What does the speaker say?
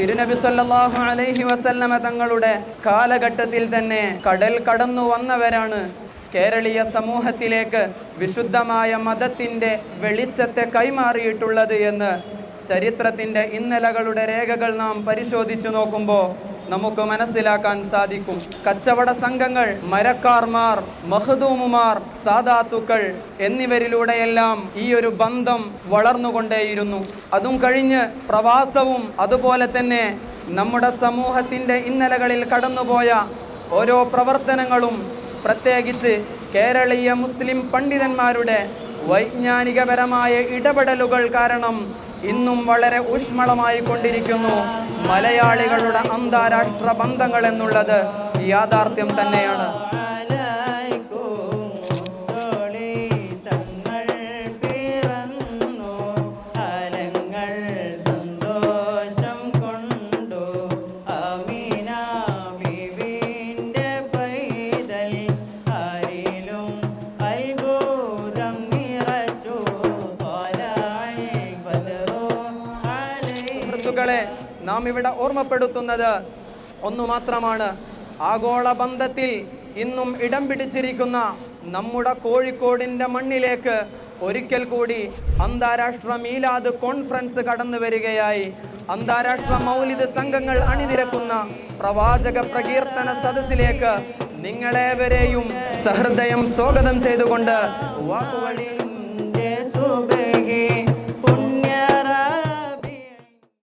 തിരുനബി സല്ലല്ലാഹു അലൈഹി വസല്ലമ തങ്ങളുടെ കാലഘട്ടത്തിൽ തന്നെ കടൽ കടന്നു വന്നവരാണ് കേരളീയ സമൂഹത്തിലേക്ക് വിശുദ്ധമായ മതത്തിൻ്റെ വെളിച്ചത്തെ കൈമാറിയിട്ടുള്ളത് എന്ന് ചരിത്രത്തിൻ്റെ ഇന്നലകളുടെ രേഖകൾ നാം പരിശോധിച്ചു നോക്കുമ്പോൾ നമുക്ക് മനസ്സിലാക്കാൻ സാധിക്കും. കച്ചവട സംഘങ്ങൾ, മരക്കാർമാർ, മഖ്ദൂമുമാർ, സാദാത്തുക്കൾ എന്നിവരിലൂടെയെല്ലാം ഈ ഒരു ബന്ധം വളർന്നുകൊണ്ടേയിരുന്നു. അതും കഴിഞ്ഞ് പ്രവാസവും അതുപോലെ തന്നെ നമ്മുടെ സമൂഹത്തിൻ്റെ ഇന്നലകളിൽ കടന്നുപോയ ഓരോ പ്രവർത്തനങ്ങളും, പ്രത്യേകിച്ച് കേരളീയ മുസ്ലിം പണ്ഡിതന്മാരുടെ വൈജ്ഞാനികപരമായ ഇടപെടലുകൾ കാരണം ഇന്നും വളരെ ഊഷ്മളമായി കൊണ്ടിരിക്കുന്നു മലയാളികളുടെ അന്താരാഷ്ട്ര ബന്ധങ്ങൾ എന്നുള്ളത് യാഥാർത്ഥ്യം തന്നെയാണ്. നാം ഇവിടെ ഓർമ്മപ്പെടുത്തുന്നത് ഒന്നു മാത്രമാണ്. ആഗോള ബന്ധത്തിൽ ഇന്നും ഇടം പിടിച്ചിരിക്കുന്ന നമ്മുടെ കോഴിക്കോടിൻ്റെ മണ്ണിലേക്ക് ഒരിക്കൽ കൂടി അന്താരാഷ്ട്ര മീലാദ് കോൺഫറൻസ് കടന്നു വരികയായി. അന്താരാഷ്ട്ര മൗലിദ് സംഘങ്ങൾ അണിനിരക്കുന്ന പ്രവാചക പ്രകീർത്തന സദസ്സിലേക്ക് നിങ്ങളേവരെയും സഹൃദയം സ്വാഗതം ചെയ്തുകൊണ്ട് വാക്കുവഴി